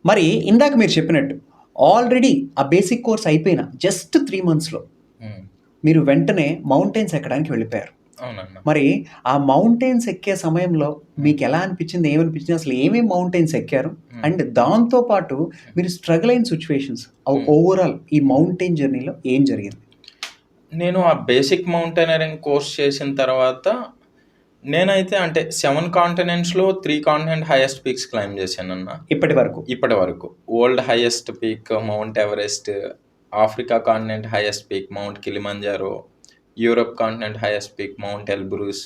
మరి ఇందాక మీరు చెప్పినట్టు ఆల్రెడీ ఆ బేసిక్ కోర్స్ అయిపోయిన జస్ట్ 3 మంత్స్‌లో హ్మ్. మీరు వెంటనే మౌంటైన్స్ ఎక్కడానికి వెళ్ళిపోయారు. అవునన్నా. మరి ఆ మౌంటైన్స్ ఎక్కే సమయంలో మీకెలా అనిపించింది? ఏమనిపించింది? అసలు ఏమేం మౌంటైన్స్ ఎక్కారు? హ్మ్. అండ్ దాంతో పాటు మీరు స్ట్రగుల్ అయిన సిట్యుయేషన్స్ ఓవరాల్ ఈ మౌంటైన్ జర్నీలో ఏం జరిగింది? నేను ఆ బేసిక్ మౌంటైనరింగ్ కోర్స్ చేసిన తర్వాత నేనైతే అంటే 7 కాంటినెంట్స్‌లో 3 కాంటినెంట్ హైయెస్ట్ పీక్స్ క్లైంబ్ చేశానన్న. ఇప్పటి వరకు. ఇప్పటి వరకు. World highest peak mount Everest, Africa continent highest peak mount Kilimanjaro, Europe continent highest peak mount Elbrus,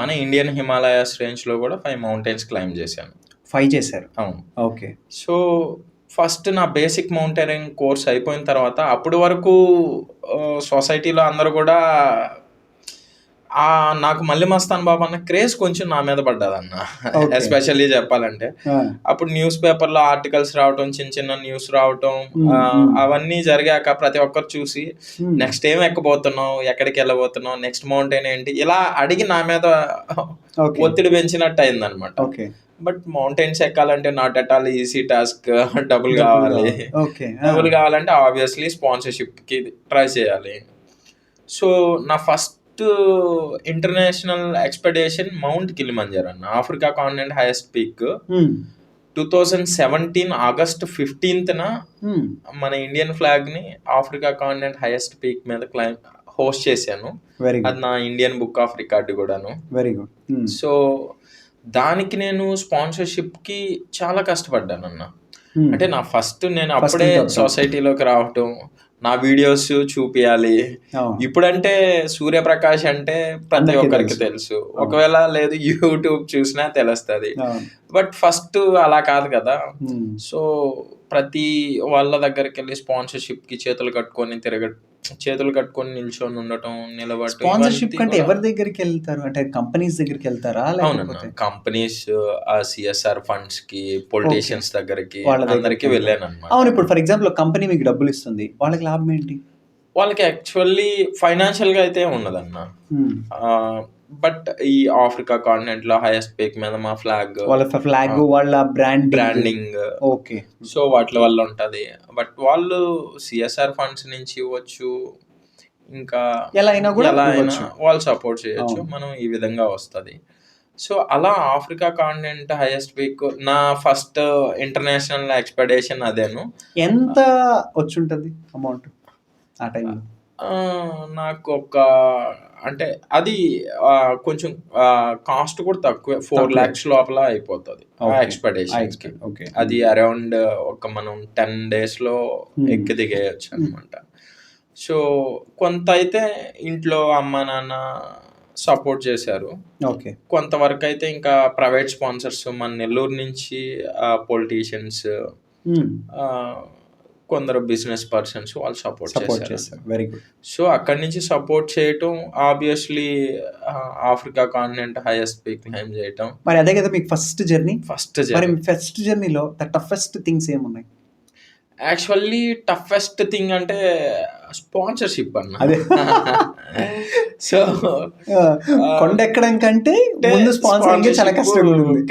మన ఇండియన్ హిమాలయాస్ రేంజ్‌లో కూడా 5 మౌంటైన్స్ క్లైంబ్ చేశాను. 5 చేశారు. అవును. ఓకే. సో, ఫస్ట్ నా బేసిక్ మౌంటైనరింగ్ కోర్స్ అయిపోయిన తర్వాత అప్పటి వరకు సొసైటీలో అందరూ కూడా నాకు మల్లి మస్తాన్ బాబు అన్న క్రేజ్ కొంచెం నా మీద పడ్డదన్న. ఓకే. ఎస్పెషల్లీ చెప్పాలంటే. ఆ! అప్పుడు న్యూస్ పేపర్‌లో ఆర్టికల్స్ రావటం, చిన్న చిన్న న్యూస్ రావటం, అవన్నీ జరిగాక ప్రతి ఒక్కరు చూసి నెక్స్ట్ ఏం ఎక్కబోతున్నావు? ఎక్కడికెళ్ళబోతున్నావు? నెక్స్ట్ మౌంటైన్ ఏంటి? ఇలా అడిగి నా మీద ఓకే. ఒత్తిడి పెంచినట్టు అయిందనమాట. ఓకే. బట్ మౌంటైన్స్ ఎక్కాలంటే not at all easy task. డబ్బులు డబ్బులు కావాలి. కావాలి. ఓకే. ఆ! డబ్బులు కావాలంటే ఆబ్వియస్లీ స్పాన్సర్‌షిప్‌కి ట్రై చేయాలి. సో, నా first international expedition mount Kilimanjaro అన్న. Africa continent highest peak. 2017 August 15న మన ఇండియన్ ఫ్లాగ్‌ని ఆఫ్రికా కాంటినెంట్ హైయెస్ట్ పీక్ మీద హోస్ట్ చేశాను. Very good. అది నా ఇండియన్ బుక్ ఆఫ్ రికార్డ్ కూడాను. Very good. సో, దానికి నేను స్పాన్సర్‌షిప్‌కి చాలా కష్టపడ్డానన్న. అంటే నా ఫస్ట్ నేను అప్పుడే సొసైటీలోకి రావటం, నా వీడియోస్ చూపియాలి. ఇప్పుడంటే సూర్యప్రకాష్ అంటే ప్రతి ఒక్కరికి తెలుసు. ఒకవేళ లేదు యూట్యూబ్ చూసినా తెలుస్తది. బట్ ఫస్ట్ అలా కాదు కదా. సో, ప్రతి వాళ్ళ దగ్గరికెళ్ళి స్పాన్సర్‌షిప్‌కి చేతులు కట్టుకొని నిల్చొని ఉండటం, నిలబడటం. స్పాన్సర్‌షిప్ కంటే ఎవరి దగ్గరికెళ్తారు? అంటే కంపెనీస్ దగ్గరికెళ్తారా? అవునన్న. కంపెనీస్, సిఎస్ఆర్ ఫండ్స్‌కి, పొలిటీషియన్స్ దగ్గరికి అందరికి వెళ్ళానన్నమాట. అవును. ఇప్పుడు ఫర్ ఎగ్జాంపుల్ కంపెనీ మీకు డబ్బులు ఇస్తుంది. వాళ్ళకి లాభం ఏంటి? వాళ్ళకి యాక్చువల్లీ ఫైనాన్షియల్‌గా అయితే ఉండదన్న. బట్ ఈ ఆఫ్రికా కాంటినెంట్‌లో హైయెస్ట్ పీక్ మీద మా వాళ్ళ ఫ్లాగ్, వాళ్ళ బ్రాండింగ్. ఓకే. సో, వాటి వల్ల ఉంటది. బట్ వాళ్ళు సిఎస్ఆర్ ఫండ్స్ నుంచి ఇవ్వచ్చు. ఇంకా ఎలా అయినా వాళ్ళు సపోర్ట్ చేయొచ్చు. మనం ఈ విధంగా వస్తది. సో, అలా ఆఫ్రికా కాంటినెంట్ హైయెస్ట్ పీక్ నా ఫస్ట్ ఇంటర్నేషనల్ ఎక్స్‌పెడిషన్ అదేను. ఎంత వచ్చుంటది అమౌంట్ ఆ టైంలో? నాకొక అంటే అది కొంచెం కాస్ట్ కూడా తక్కువే. 4 lakhs లోపల అయిపోతది ఆ ఎక్స్‌పెడిషన్స్‌కి. అది అరౌండ్ మనం 10 days‌లో ఎక్కి దిగేయొచ్చు అనమాట. సో, కొంత అయితే ఇంట్లో అమ్మ, నాన్న సపోర్ట్ చేశారు. ఓకే. కొంతవరకైతే ఇంకా ప్రైవేట్ స్పాన్సర్స్ మన నెల్లూరు నుంచి పొలిటీషియన్స్, కొందరు బిజినెస్ పర్సన్స్ వాళ్ళు సపోర్ట్ చేశారు. Very good. సో, అక్కడి నుంచి సపోర్ట్ చేయటం, obviously Africa continent highest peak climb చేయటం. మరి అదే కదా మీకు ఫస్ట్ జర్నీ. మరి జర్నీ. ఫస్ట్ జర్నీలో ద టఫెస్ట్ థింగ్స్ ఏమున్నాయి? యాక్చువల్లీ టఫెస్ట్ థింగ్ అంటే స్పాన్సర్‌షిప్ అన్న. అదే. సో, కొండ ఎక్కడం కంటే ముందు స్పాన్సరింగ్ చాలా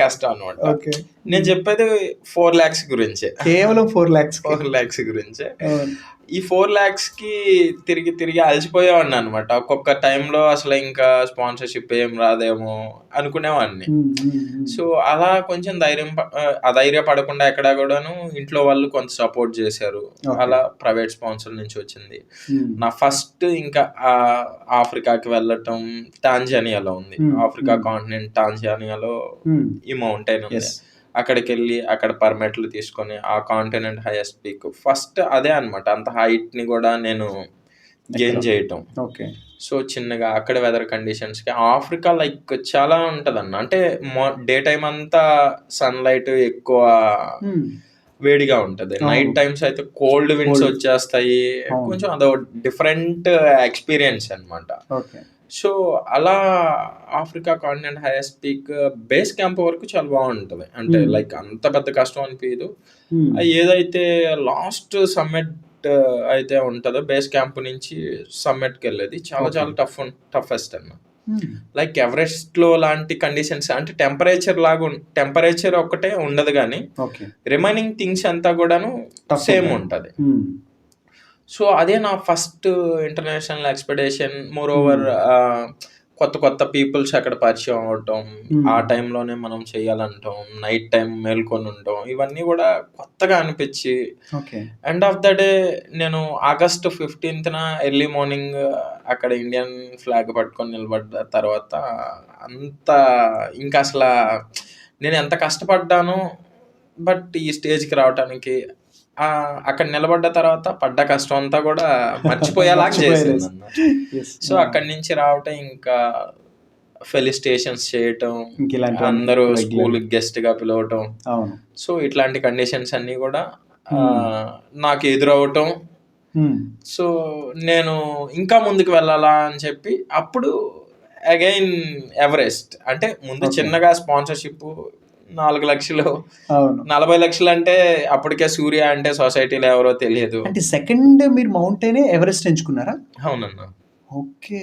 కష్టం అన్నమాట. ఓకే. నేను చెప్పేది 4 lakhs గురించే. కేవలం 4 lakhs. 4 lakhs గురించే. ఈ 4 lakhsకి తిరిగి అలసిపోయేవాడిని అనమాట. ఒక్కొక్క టైంలో అసలు ఇంకా స్పాన్సర్‌షిప్ ఏం రాదేమో అనుకునేవాడిని. సో, అలా కొంచెం అధైర్యపడకుండా ఎక్కడ కూడాను ఇంట్లో వాళ్ళు కొంత సపోర్ట్ చేశారు. అలా ప్రైవేట్ స్పాన్సర్ నుంచి వచ్చింది. నా ఫస్ట్ ఇంకా ఆఫ్రికాకి వెళ్ళటం టాంజానియాలో ఉంది. ఆఫ్రికా కాంటినెంట్ టాంజానియాలో ఈ మౌంటైన్ ఉంది. అక్కడికెళ్ళి అక్కడ పర్మిట్లు తీసుకొని ఆ కాంటినెంట్ హైయెస్ట్ పీక్ ఫస్ట్ అదే అనమాట. అంత హైట్‌ని కూడా నేను గెయిన్ చేయటం. ఓకే. సో, చిన్నగా అక్కడ వెదర్ కండిషన్స్‌కి ఆఫ్రికా లైక్ చాలా ఉంటదన్న. అంటే డే టైమ్ అంతా సన్‌లైట్ ఎక్కువ వేడిగా ఉంటది. నైట్ టైమ్స్ అయితే కోల్డ్ విండ్స్ వచ్చేస్తాయి. కొంచెం అదో డిఫరెంట్ ఎక్స్‌పీరియన్స్ అనమాట. ఓకే. సో, అలా Africa continent highest peak base camp వరకు చాలా బాగుంటది. అంటే లైక్ అంత పెద్ద కష్టం అనిపియదు. ఏదైతే లాస్ట్ సమ్మిట్ అయితే ఉంటదో బేస్ క్యాంప్ నుంచి సమ్మిట్‌కెళ్ళేది చాలా టఫెస్ట్ అన్న. లైక్ ఎవరెస్ట్లో లాంటి కండిషన్స్ అంటే టెంపరేచర్ ఒక్కటే ఉండదు కానీ ఓకే. రిమైనింగ్ థింగ్స్ అంతా కూడాను Tough సేమ్ ఉంటుంది. ఉంటుంది. సో అదే నా first international expedition. More over కొత్త కొత్త పీపుల్స్ అక్కడ పరిచయం అవటం, ఆ టైంలోనే మనం చేయాలంటాం, నైట్ టైం మేల్కొని ఉంటాం, ఇవన్నీ కూడా కొత్తగా అనిపించి okay. End of the day నేను ఆగస్ట్ 15న ఎర్లీ మార్నింగ్ అక్కడ ఇండియన్ ఫ్లాగ్ పట్టుకొని నిలబడ్డ తర్వాత అంత ఇంకా అసలు నేను ఎంత కష్టపడ్డాను, బట్ ఈ స్టేజ్కి రావడానికి అక్కడ నిలబడ్డ తర్వాత పడ్డ కష్టం అంతా కూడా మర్చిపోయేలాగా చేసింది అన్నమాట. సో అక్కడి నుంచి రావటం ఇంకా ఫెలిస్టేషన్స్ చేయటం, అందరూ స్కూల్ గెస్ట్ గా పిలవటం, సో ఇట్లాంటి కండిషన్స్ అన్ని కూడా నాకు ఎదురవటం. సో నేను ఇంకా ముందుకు వెళ్ళాలా అని చెప్పి అప్పుడు అగైన్ ఎవరెస్ట్ అంటే ముందు చిన్నగా స్పాన్సర్షిప్ 4 లక్షలు, 40 లక్షలు అంటే అప్పటికే సూర్య అంటే సొసైటీలో ఎవరో తెలియదు. అంటే సెకండ్ మీరు మౌంటైన్ ఎవరెస్ట్ ఎంచుకున్నారా? అవునన్నా. ఓకే.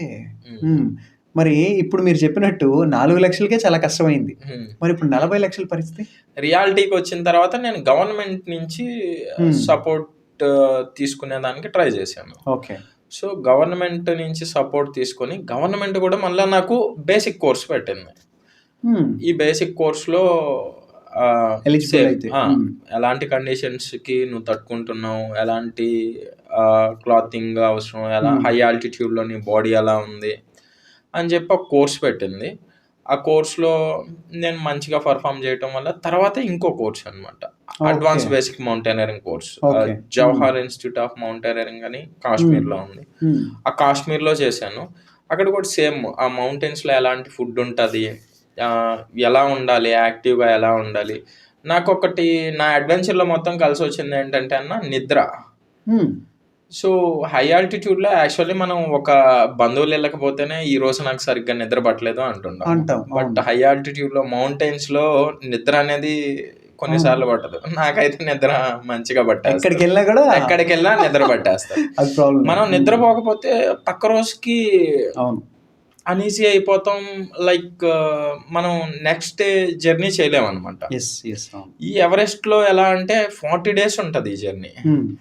మరి ఇప్పుడు మీరు చెప్పినట్టు 4 లక్షలకే చాలా కష్టమైంది, మరి ఇప్పుడు 40 లక్షల పరిస్థితి? రియాలిటీకి వచ్చిన తర్వాత నేను గవర్నమెంట్ నుంచి సపోర్ట్ తీసుకునే దానికి ట్రై చేశాను. ఓకే. సో గవర్నమెంట్ నుంచి సపోర్ట్ తీసుకొని గవర్నమెంట్ కూడా మళ్ళీ నాకు బేసిక్ కోర్స్ పెట్టింది. ఈ బేసిక్ కోర్స్లో ఎలాంటి కండిషన్స్కి నువ్వు తట్టుకుంటున్నావు, ఎలాంటి క్లాతింగ్ అవసరం, ఎలా హై ఆల్టిట్యూడ్లో నీ బాడీ ఎలా ఉంది అని చెప్పి ఒక కోర్స్ పెట్టింది. ఆ కోర్స్లో నేను మంచిగా పర్ఫామ్ చేయటం వల్ల తర్వాత ఇంకో కోర్స్ అనమాట, advance basic mountaineering course, Jawahar institute of mountaineering అని కాశ్మీర్లో ఉంది. ఆ కాశ్మీర్లో చేశాను. అక్కడ కూడా సేమ్ ఆ మౌంటైన్స్లో ఎలాంటి ఫుడ్ ఉంటుంది, ఎలా ఉండాలి, యాక్టివ్గా ఎలా ఉండాలి. నాకు ఒకటి నా అడ్వెంచర్లో మొత్తం కలిసి వచ్చింది ఏంటంటే అన్న నిద్ర. సో హై ఆల్టిట్యూడ్లో యాక్చువల్లీ మనం ఒక బంధువులు వెళ్ళకపోతేనే ఈ రోజు నాకు సరిగ్గా నిద్ర పట్టలేదు అంటాం. బట్ హై ఆల్టిట్యూడ్లో మౌంటైన్స్లో నిద్ర అనేది కొన్నిసార్లు పట్టదు. నాకైతే నిద్ర మంచిగా పట్టేస్తుంది, ఎక్కడికి వెళ్ళినా నిద్ర పట్టేస్తారు. మనం నిద్రపోకపోతే పక్క రోజుకి అనీజీ అయిపోతాం, లైక్ మనం నెక్స్ట్ డే జర్నీ చేయలేము అనమాట. ఈ ఎవరెస్ట్లో ఎలా అంటే 40 days ఉంటుంది ఈ జర్నీ.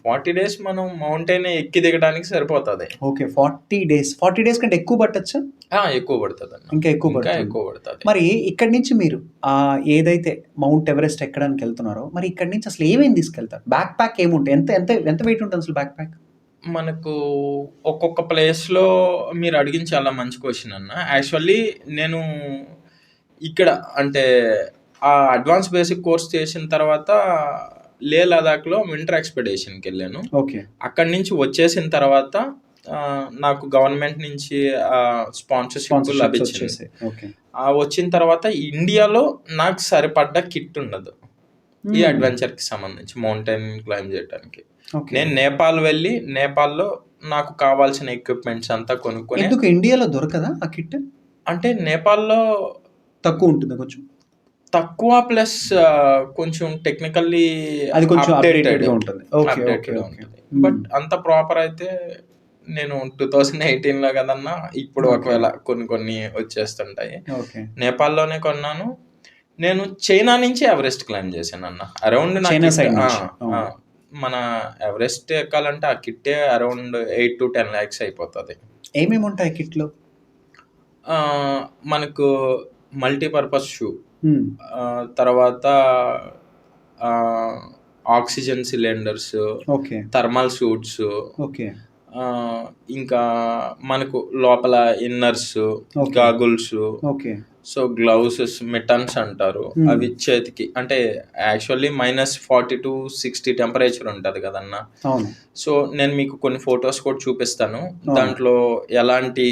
40 days మనం మౌంటైన్ ఎక్కి దిగడానికి సరిపోతుంది. ఓకే. 40 days కంటే ఎక్కువ పట్టచ్చా? ఎక్కువ పడుతుంది, ఇంకా ఎక్కువ పడుతుంది. మరి ఇక్కడి నుంచి మీరు ఏదైతే మౌంట్ ఎవరెస్ట్ ఎక్కడానికి వెళ్తున్నారో, మరి ఇక్కడి నుంచి అసలు ఏమేమి తీసుకెళ్తారు? బ్యాక్ ప్యాక్ ఏముంటాయి? ఎంత వెయిట్ ఉంటుంది అసలు బ్యాక్ ప్యాక్? మనకు ఒక్కొక్క ప్లేస్లో మీరు అడిగిన చాలా మంచి క్వశ్చన్ అన్న. యాక్చువల్లీ నేను ఇక్కడ అంటే ఆ అడ్వాన్స్ బేసిక్ కోర్స్ చేసిన తర్వాత లే లదాఖ్లో వింటర్ ఎక్స్పెడిషన్కి వెళ్ళాను. ఓకే. అక్కడి నుంచి వచ్చేసిన తర్వాత నాకు గవర్నమెంట్ నుంచి స్పాన్సర్షిప్ లభించింది. వచ్చిన తర్వాత ఇండియాలో నాకు సరిపడ్డ కిట్ ఉండదు ఈ అడ్వెంచర్కి సంబంధించి మౌంటైన్ క్లైంబ్ చేయడానికి. నేను నేపాల్ వెళ్ళి నేపాల్లో నాకు కావాల్సిన ఎక్విప్మెంట్స్ అంతా కొనుక్కొని. ఎందుకు ఇండియాలో దొరకదా ఆ కిట్? అంటే నేపాల్లో తక్కువ ఉంటుంది, కొంచెం తక్కువ, ప్లస్ కొంచెం టెక్నికల్లీ అది కొంచెం అప్డేటెడ్గా ఉంటుంది. బట్ అంత ప్రాపర్ అయితే నేను 2018లో కదన్నా, ఇప్పుడు ఒకవేళ కొన్ని వచ్చేస్తుంటాయి. నేపాల్లోనే కొన్నాను. నేను చైనా నుంచి ఎవరెస్ట్ క్లైంబ్ చేశాను అన్న. అరౌండ్ మన ఎవరెస్ట్ ఎక్కాలంటే ఆ కిట్టే అరౌండ్ 8 to 10 lakhs అయిపోతుంది. ఏమేమి ఉంటాయి కిట్లో? మనకు మల్టీపర్పస్ షూ, తర్వాత ఆక్సిజన్ సిలిండర్స్, థర్మల్ సూట్స్, ఇంకా మనకు లోపల inners, goggles, so gloves, mittens అంటారు, అవి చేతికి. అంటే యాక్చువల్లీ -40 to 60 టెంపరేచర్ ఉంటుంది కదన్నా. సో నేను మీకు కొన్ని ఫొటోస్ కూడా చూపిస్తాను, దాంట్లో ఎలాంటి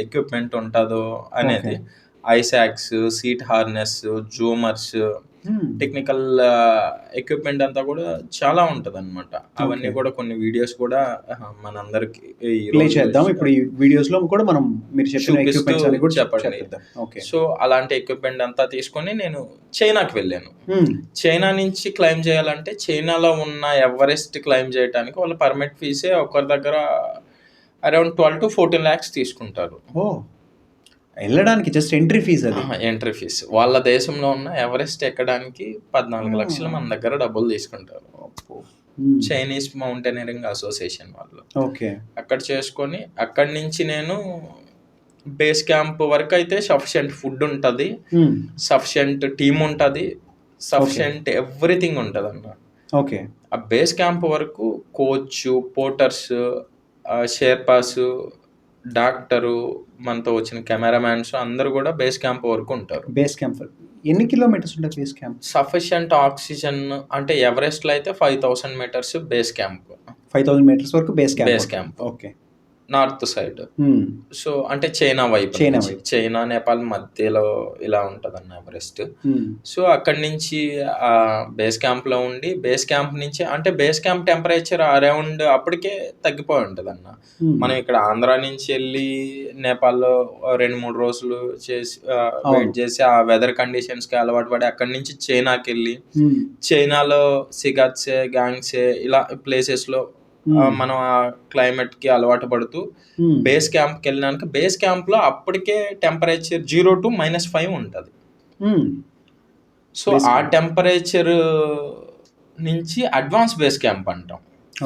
ఎక్విప్మెంట్ ఉంటుందో అనేది. ఐసాక్స్, సీట్ హార్నెస్, జూమర్స్, టెక్నికల్ ఎక్విప్మెంట్ అంతా కూడా చాలా ఉంటుంది అనమాట. అవన్నీ కూడా కొన్ని వీడియోస్ కూడా మనందరికి ప్లే చేద్దాం ఇప్పుడు. ఈ వీడియోస్ లో కూడా మనం మీరు చెప్పండి. సో అలాంటి ఎక్విప్మెంట్ అంతా తీసుకొని నేను చైనాకి వెళ్ళాను. చైనా నుంచి క్లైమ్ చేయాలంటే చైనాలో ఉన్న ఎవరెస్ట్ క్లైమ్ చేయడానికి వాళ్ళ పర్మిట్ ఫీసే ఒకరి దగ్గర అరౌండ్ 12 to 14 lakhs తీసుకుంటారు. వెళ్ళడానికి జస్ట్ ఎంట్రీ ఫీజ్ అది. ఎంట్రీ ఫీజ్ వాళ్ళ దేశంలో ఉన్న ఎవరెస్ట్ ఎక్కడానికి 14 లక్షలు మన దగ్గర డబ్బులు తీసుకుంటారు. చైనీస్ మౌంటైనరింగ్ అసోసియేషన్ వాళ్ళు. ఓకే. అక్కడ చేసుకొని అక్కడి నుంచి నేను బేస్ క్యాంప్ వరకు అయితే సఫిషియంట్ ఫుడ్ ఉంటుంది, సఫిషియంట్ టీమ్ ఉంటుంది, సఫిషియంట్ ఎవ్రీథింగ్ ఉంటుంది అన్న. ఓకే. ఆ బేస్ క్యాంప్ వరకు కోచ్, పోర్టర్స్, షేర్పాస్, డాక్టరు, మనతో వచ్చిన కెమెరామ్యాన్స్ అందరూ కూడా బేస్ క్యాంప్ వరకు ఉంటారు. బేస్ క్యాంప్ ఎన్ని కిలోమీటర్స్ ఉంటుంది బేస్ క్యాంప్? సఫిషియంట్ ఆక్సిజన్ అంటే ఎవరెస్ట్లో అయితే 5000 మీటర్స్ బేస్ క్యాంప్. 5000 మీటర్స్ వరకు base camp. Okay. North side. So అంటే చైనా వైపు, చైనా నేపాల్ మధ్యలో ఇలా ఉంటుంది అన్న ఎవరెస్ట్. సో అక్కడి నుంచి ఆ బేస్ క్యాంప్ లో ఉండి బేస్ క్యాంప్ నుంచి అంటే బేస్ క్యాంప్ టెంపరేచర్ అరౌండ్ అప్పటికే తగ్గిపోయి ఉంటుంది అన్న. మనం ఇక్కడ ఆంధ్ర నుంచి వెళ్ళి నేపాల్లో 2-3 రోజులు చేసి వెయిట్ చేసి ఆ వెదర్ కండిషన్స్ కి అలవాటు పడి అక్కడి నుంచి చైనాకి వెళ్ళి చైనాలో సిగాట్సే, గ్యాంగ్సే ఇలా ప్లేసెస్ లో మనం ఆ క్లైమేట్ కి అలవాటు పడుతూ బేస్ క్యాంప్ కి వెళ్ళినాక బేస్ క్యాంప్ లో అప్పటికే టెంపరేచర్ 0 to -5 ఉంటది. సో ఆ టెంపరేచర్ నుంచి అడ్వాన్స్ బేస్ క్యాంప్ అంటాం,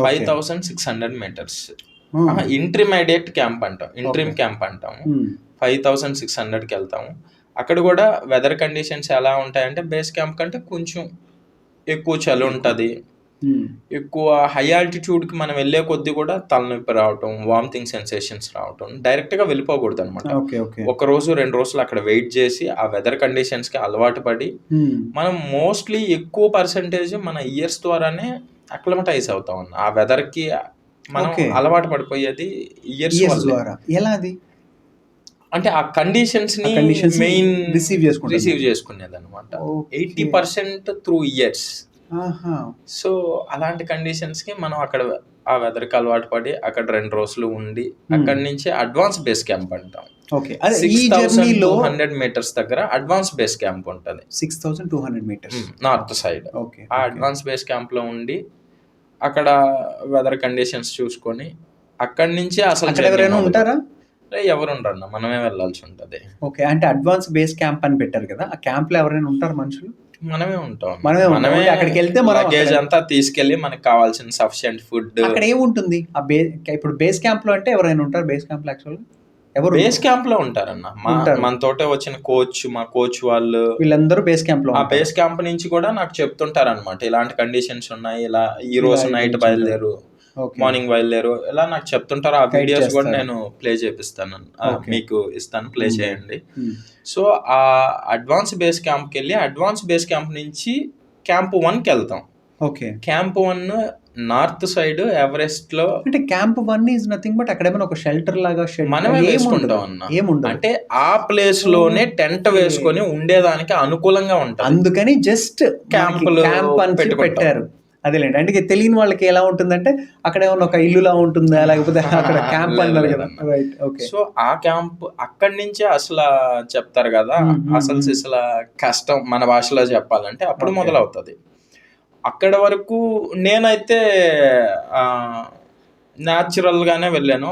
5600 మీటర్స్. ఇంటర్మీడియట్ క్యాంప్ అంటాం, ఇంట్రీమ్ క్యాంప్ అంటాము. 5600కి వెళ్తాము. అక్కడ కూడా వెదర్ కండిషన్స్ ఎలా ఉంటాయంటే బేస్ క్యాంప్ కంటే కొంచెం ఎక్కువ చలి ఉంటుంది, ఎక్కువ హై ఆల్టిట్యూడ్కి మనం వెళ్ళే కొద్దీ కూడా తలనొప్పి రావటం, వామిటింగ్ సెన్సేషన్స్ రావటం. డైరెక్ట్గా వెళ్ళిపోకూడదు అనమాట. ఒక రోజు 2 రోజులు అక్కడ వెయిట్ చేసి ఆ వెదర్ కండిషన్స్కి అలవాటు పడి మనం మోస్ట్లీ ఎక్కువ పర్సంటేజ్ మన ఇయర్స్ ద్వారానే అక్లమటైజ్ అవుతాం అన్న. ఆ వెదర్కి మనం అలవాటు పడిపోయేది ఇయర్స్ ద్వారా. ఎలా అది అంటే ఆ కండిషన్స్ ని మెయిన్ రిసీవ్ చేసుకునేది అనమాట. 80% త్రూ ఇయర్స్. సో అలాంటి కండిషన్స్ కి మనం అక్కడ ఆ వెదర్ కి అలవాటు పడి అక్కడ 2 రోజులు ఉండి అక్కడి నుంచి అడ్వాన్స్ బేస్ క్యాంప్ అంటాం. 6200 మీటర్స్ దగ్గర అడ్వాన్స్ బేస్ క్యాంప్ ఉంటుంది. 6200 మీటర్స్ నార్త్ సైడ్. ఆ అడ్వాన్స్ బేస్ క్యాంప్ లో ఉండి అక్కడ వెదర్ కండిషన్స్ చూసుకొని అక్కడి నుంచి అసలు ఎవరైనా ఉంటారా? ఎవరు ఉండరన్న, మనమే వెళ్ళాల్సి ఉంటది. ఓకే. అంటే అడ్వాన్స్ బేస్ క్యాంప్ అని పెట్టారు కదా, ఆ క్యాంప్ లో ఎవరైనా ఉంటారు మనుషులు? మనమే ఉంటాం. మనమే అక్కడికి వెళ్తే లగేజ్ అంతా తీసుకెళ్లి మనకి కావాల్సిన సఫిషియంట్ ఫుడ్. అక్కడ ఏముంటుంది ఇప్పుడు బేస్ క్యాంప్ లో? అంటే ఎవరైనా ఉంటారు బేస్ క్యాంప్ లో? యాక్చువల్ ఎవరు బేస్ క్యాంప్ లో ఉంటారన్న? మనతోటే వచ్చిన కోచ్, మా కోచ్ వాళ్ళు వీళ్ళందరూ బేస్ క్యాంప్ లో. ఆ బేస్ క్యాంప్ నుంచి కూడా నాకు చెప్తుంటారు అనమాట, ఇలాంటి కండిషన్స్ ఉన్నాయి, ఇలా ఈ రోజు నైట్ బయలుదేరు, మార్నింగ్ బయలుదేరు, ఇలా నాకు చెప్తుంటారు. ఆ వీడియోస్ కూడా నేను ప్లే చేపిస్తాను, మీకు ఇస్తాను, ప్లే చేయండి. సో ఆ అడ్వాన్స్ బేస్ క్యాంప్కి వెళ్ళి అడ్వాన్స్ బేస్ క్యాంప్ నుంచి క్యాంప్ 1కి వెళ్తాం. Okay. Camp 1 north side Everest లో. అంటే క్యాంప్ 1 ఈజ్ నథింగ్ బట్ అక్కడ ఏమైనా ఒక షెల్టర్ లాగా మనమే వేసుకుంటాం అన్న. అంటే ఆ ప్లేస్ లోనే టెంట్ వేసుకొని ఉండేదానికి అనుకూలంగా ఉంటుంది, అందుకని జస్ట్ క్యాంప్ పెట్టారు. అదేలేండి. అంటే తెలియని వాళ్ళకి ఎలా ఉంటుందంటే అక్కడ ఏమన్నా ఒక ఇల్లులా ఉంటుందా, లేకపోతే అక్కడ క్యాంప్ అన్నారు కదా. సో ఆ క్యాంప్ అక్కడి నుంచే అసలు చెప్తారు కదా, అసలు కష్టం మన భాషలో చెప్పాలంటే అప్పుడు మొదలవుతుంది. అక్కడ వరకు నేనైతే న్యాచురల్ గానే వెళ్ళాను.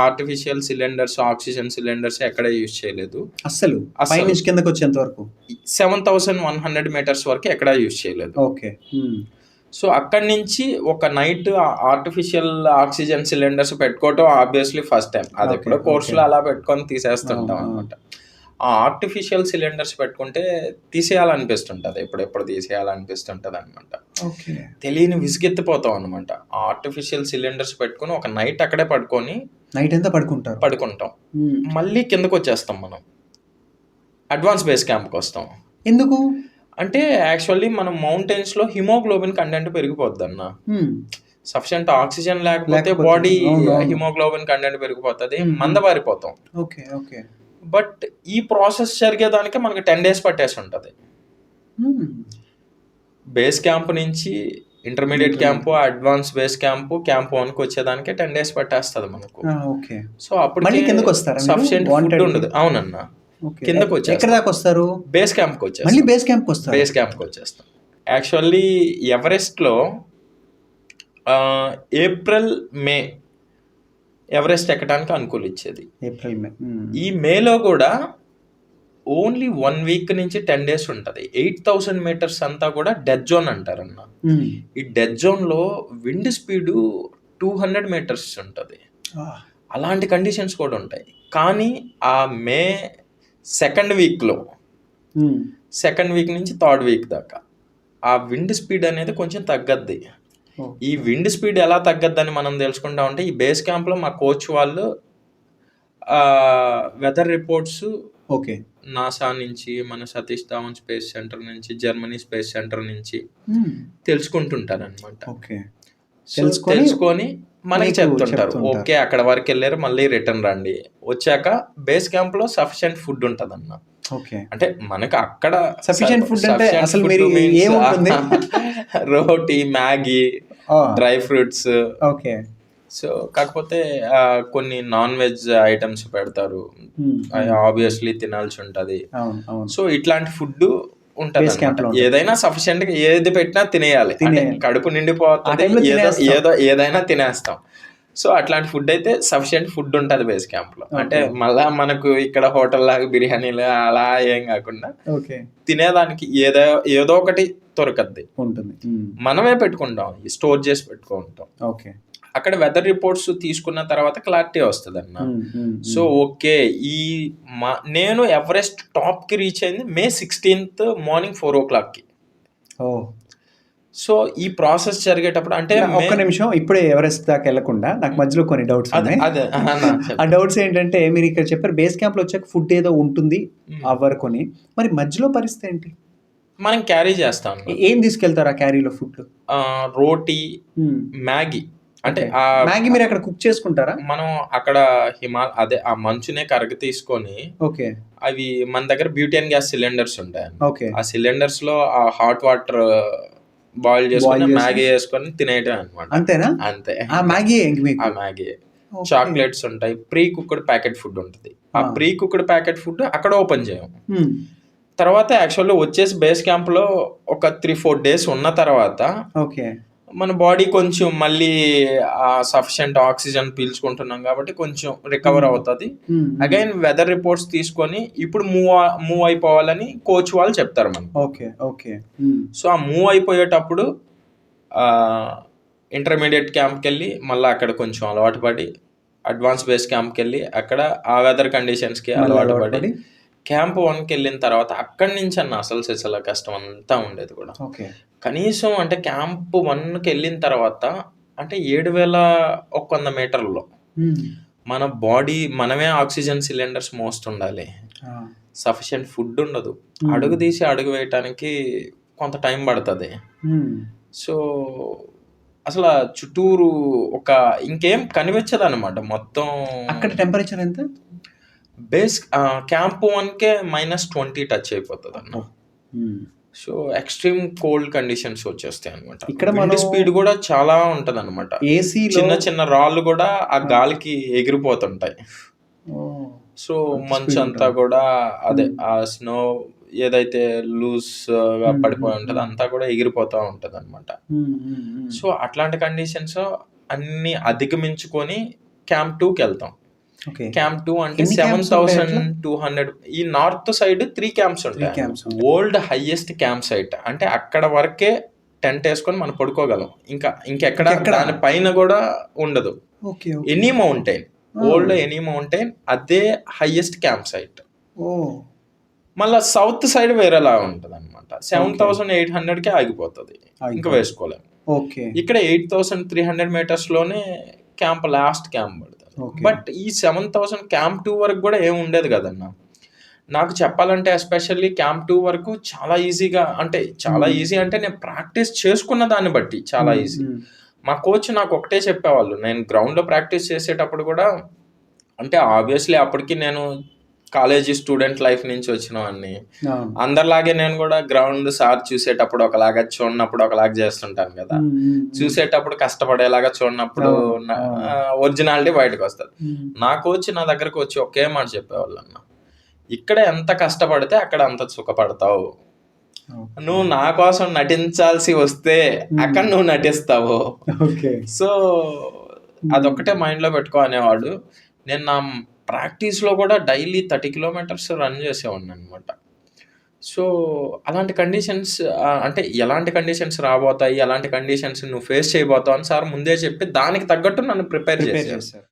ఆర్టిఫిషియల్ సిలిండర్స్, ఆక్సిజన్ సిలిండర్స్ ఎక్కడ యూజ్ చేయలేదు అసలు. కిందకి వచ్చేంత వరకు 7100 మీటర్స్ వరకు ఎక్కడ యూజ్ చేయలేదు. ఓకే. సో అక్కడి నుంచి ఒక నైట్ ఆర్టిఫిషియల్ ఆక్సిజన్ సిలిండర్స్ పెట్టుకోవటం ఆబ్వియస్లీ ఫస్ట్ టైం. అది ఎప్పుడో కోర్సులో అలా పెట్టుకొని తీసేస్తుంటాం అనమాట. ఆ ఆర్టిఫిషియల్ సిలిండర్స్ పెట్టుకుంటే తీసేయాలనిపిస్తుంటది, ఎప్పుడెప్పుడు తీసేయాలనిపిస్తుంటది అనమాట. తెలియని విసిగెత్తిపోతాం అనమాట. ఆ ఆర్టిఫిషియల్ సిలిండర్స్ పెట్టుకుని ఒక నైట్ అక్కడే నైట్ అంతా పడుకుంటాం. మళ్ళీ కిందకు వచ్చేస్తాం, మనం అడ్వాన్స్ బేస్ క్యాంప్కి వస్తాం. ఎందుకు అంటే యాక్చువల్లీ మనం మౌంటైన్స్ లో హిమోగ్లోబిన్ కంటెంట్ పెరిగిపోద్ది అన్న. సఫిషియంట్ ఆక్సిజన్ లేకపోతే బాడీ హిమోగ్లోబిన్ కంటెంట్ పెరిగిపోతుంది, మందబారిపోతాం. బట్ ఈ ప్రాసెస్ జరిగేదానికి మనకి 10 days పట్టేసి ఉంటుంది. బేస్ క్యాంప్ నుంచి intermediate camp, advance base camp, camp 1కి వచ్చేదానికి 10 days పట్టేస్తుంది మనకు. సో అప్పుడు సఫిషియంట్ ఫుడ్ ఉండదు. అవునన్నా, కిందకు వచ్చేస్తారు, బేస్ క్యాంప్కి వచ్చేస్తాం. యాక్చువల్లీ ఎవరెస్ట్ లో ఏప్రిల్ మే ఎవరెస్ట్ ఎక్కడానికి అనుకూలించేది. April May. ఈ మేలో కూడా ఓన్లీ 1 వీక్ నుంచి 10 డేస్ ఉంటుంది. 8,000 మీటర్స్ అంతా కూడా డెడ్ జోన్ అంటారన్న. ఈ డెడ్ జోన్లో విండ్ స్పీడ్ 200 మీటర్స్ ఉంటుంది. అలాంటి కండిషన్స్ కూడా ఉంటాయి. కానీ ఆ మే సెకండ్ వీక్లో, సెకండ్ వీక్ నుంచి థర్డ్ వీక్ దాకా ఆ విండ్ స్పీడ్ అనేది కొంచెం తగ్గద్ది. ఈ విండ్ స్పీడ్ ఎలా తగ్గద్దని మనం తెలుసుకుంటా ఉంటే ఈ బేస్ క్యాంప్లో మా కోచ్ వాళ్ళు వెదర్ రిపోర్ట్స్ ఓకే నాసా నుంచి, మన సతీష్ ధావన్ స్పేస్ సెంటర్ నుంచి, జర్మనీ స్పేస్ సెంటర్ నుంచి తెలుసుకుంటుంటారు అనమాట. ఓకే తెలుసుకొని మనకి చెప్తుంటారు, ఓకే అక్కడ వరకు వెళ్ళారు, మళ్ళీ రిటర్న్ రండి, వచ్చాక బేస్ క్యాంప్ లో సఫిషియెంట్ ఫుడ్ ఉంటది అన్న. అంటే మనకు అక్కడ సఫిషియెంట్ ఫుడ్ అంటే అసలు మీరు ఏముంటుంది? రోటీ, Maggi, dry fruits. Okay. So కాకపోతే కొన్ని నాన్ వెజ్ ఐటమ్స్ పెడతారు, ఆబ్వియస్లీ తినాల్సి ఉంటది. సో ఇట్లాంటి ఫుడ్ ఉంటది. ఏదైనా సఫిషియెంట్ గా ఏది పెట్టినా తినేయాలి, కడుపు నిండిపోతుంది, ఏదైనా తినేస్తాం. సో అట్లాంటి ఫుడ్ అయితే సఫిషియెంట్ ఫుడ్ ఉంటుంది బేస్ క్యాంప్ లో. అంటే మళ్ళా మనకు ఇక్కడ హోటల్ లాగా బిర్యానీలు అలా ఏం కాకుండా తినేదానికి ఏదో ఒకటి దొరకద్ది ఉంటుంది. మనమే పెట్టుకుంటాం, స్టోర్ చేసి పెట్టుకుంటాం. ఓకే. అక్కడ వెదర్ రిపోర్ట్స్ తీసుకున్న తర్వాత క్లారిటీ వస్తుంది అన్న. సో ఓకే, నేను ఎవరెస్ట్ టాప్ కి రీచ్ అయింది May 16th morning 4 o'clock. So ఈ ప్రాసెస్ జరిగేటప్పుడు అంటే ఒక్క నిమిషం, ఇప్పుడే ఎవరెస్ట్ దాకా వెళ్లకుండా నాకు మధ్యలో కొన్ని డౌట్స్ ఉన్నాయి. ఆ డౌట్స్ ఏంటంటే, మీరు ఇక్కడ చెప్పారు బేస్ క్యాంప్ లో వచ్చాక ఫుడ్ ఏదో ఉంటుంది అవ్వరుకొని, మరి మధ్యలో పరిస్థితి ఏంటి? మనం క్యారీ చేస్తాం. ఏం తీసుకెళ్తారు ఆ క్యారీలో ఫుడ్? రోటీ, మ్యాగీ. అంటే మ్యాగీ మీరు అక్కడ కుక్ చేసుకుంటారా? మనం అక్కడ అదే ఆ మంచునే కరగ తీసుకొని, ఓకే, అవి మన దగ్గర బ్యూటేన్ గ్యాస్ సిలిండర్స్ ఉంటాయి. ఓకే. ఆ సిలిండర్స్ లో ఆ హాట్ వాటర్ బాయిల్ చేసుకొని మ్యాగీ వేసుకొని తినేయటం అనమాట. అంతేనా? అంతే. ఆ మ్యాగీ చాక్లెట్స్ ఉంటాయి, ప్రీ కుక్డ్ ప్యాకెట్ ఫుడ్ ఉంటుంది. ఆ ప్రీ కుక్డ్ ప్యాకెట్ ఫుడ్ అక్కడ ఓపెన్ చేయం. తర్వాత యాక్చువల్లీ వచ్చేసి బేస్ క్యాంప్ లో ఒక 3-4 days ఉన్న తర్వాత ఓకే మన బాడీ కొంచెం మళ్ళీ సఫిషియెంట్ ఆక్సిజన్ పీల్చుకుంటున్నాం కాబట్టి కొంచెం రికవర్ అవుతుంది. అగైన్ వెదర్ రిపోర్ట్స్ తీసుకొని ఇప్పుడు మూవ్ అయిపోవాలని కోచ్ వాళ్ళు చెప్తారు మనకు. Okay okay. సో ఆ మూవ్ అయిపోయేటప్పుడు ఇంటర్మీడియట్ క్యాంప్కి వెళ్ళి మళ్ళీ అక్కడ కొంచెం అలవాటు పడి, అడ్వాన్స్ బేస్ క్యాంప్కి వెళ్ళి అక్కడ ఆ వెదర్ కండిషన్స్కి అలవాటు పడి, క్యాంప్ 1కి వెళ్ళిన తర్వాత అక్కడి నుంచి అన్న అసలు కష్టం అంతా ఉండేది కూడా. కనీసం అంటే క్యాంప్ 1కి వెళ్ళిన తర్వాత అంటే 7,100 మీటర్లలో మన బాడీ మనమే ఆక్సిజన్ సిలిండర్స్ మోస్తుండాలి, సఫిషియెంట్ ఫుడ్ ఉండదు, అడుగు తీసి అడుగు వేయటానికి కొంత టైం పడుతుంది. సో అసలు చుట్టూరు ఒక ఇంకేం కనిపించదు అనమాట మొత్తం. అక్కడ టెంపరేచర్ ఎంత? బేస్ క్యాంప్ 1కే -20 టచ్ అయిపోతుంది అన్న. సో ఎక్స్ట్రీమ్ కోల్డ్ కండిషన్స్ వచ్చేస్తాయి అనమాట. ఇక్కడ స్పీడ్ కూడా చాలా ఉంటది అనమాట. చిన్న చిన్న రాళ్ళు కూడా ఆ గాలికి ఎగిరిపోతుంటాయి. సో మంచు అంతా కూడా అదే ఆ స్నో ఏదైతే లూజ్ గా పడిపోయి ఉంటది అంతా కూడా ఎగిరిపోతా ఉంటది అనమాట. సో అట్లాంటి కండిషన్స్ అన్ని అధిగమించుకొని క్యాంప్ 2కి వెళ్తాం. క్యాంప్ 2 అంటే 7,200. ఈ నార్త్ సైడ్ 3 క్యాంప్స్ ఉంటాయి. World highest camp site. అంటే అక్కడ వరకే టెంట్ వేసుకొని మనం పడుకోగలం, ఇంకెక్కడ దాని పైన కూడా ఉండదు. Any mountain, world any mountain అదే హైయెస్ట్ క్యాంప్ సైట్. మళ్ళా సౌత్ సైడ్ వేరేలా ఉంటది అనమాట. 7,800కే ఆగిపోతుంది, ఇంకా వేసుకోలేము. ఇక్కడ 8,300 మీటర్స్ లోనే క్యాంప్ లాస్ట్ క్యాంప్ పడుతుంది. బట్ ఈ 7,000 క్యాంప్ 2 వరకు కూడా ఏమి ఉండేది కదన్న. నాకు చెప్పాలంటే ఎస్పెషల్లీ క్యాంప్ 2 వరకు చాలా ఈజీగా, అంటే చాలా ఈజీ అంటే నేను ప్రాక్టీస్ చేసుకున్న దాన్ని బట్టి చాలా ఈజీ. మా కోచ్ నాకు ఒకటే చెప్పేవాళ్ళు, నేను గ్రౌండ్లో ప్రాక్టీస్ చేసేటప్పుడు కూడా, అంటే ఆబ్వియస్లీ అప్పటికి నేను కాలేజీ స్టూడెంట్ లైఫ్ నుంచి వచ్చినవన్నీ, అందరిలాగే నేను కూడా గ్రౌండ్ సార్ చూసేటప్పుడు ఒకలాగా, చూడనప్పుడు ఒకలాగా చేస్తుంటాను కదా. చూసేటప్పుడు కష్టపడేలాగా, చూడనప్పుడు ఒరిజినాలిటీ బయటకు వస్తుంది. నా కోచ్ నా దగ్గరకు వచ్చి ఒకే మాట చెప్పేవాళ్ళు అన్న, ఇక్కడ ఎంత కష్టపడితే అక్కడ అంత సుఖపడతావు, నువ్వు నా కోసం నటించాల్సి వస్తే అక్కడ నువ్వు నటిస్తావు. సో అదొక్కటే మైండ్‌లో పెట్టుకో అనేవాడు. నేను నా ప్రాక్టీస్‌లో కూడా డైలీ 30 కిలోమీటర్స్ రన్ చేసేవాడిననమాట. సో, అలాంటి కండిషన్స్ అంటే ఎలాంటి కండిషన్స్ రాబోతాయి, ఎలాంటి కండిషన్స్ నువ్వు ఫేస్ చేయబోతావు అని సార్ ముందే చెప్పి దానికి తగ్గట్టు నన్ను ప్రిపేర్ చేశారు. చేశారు.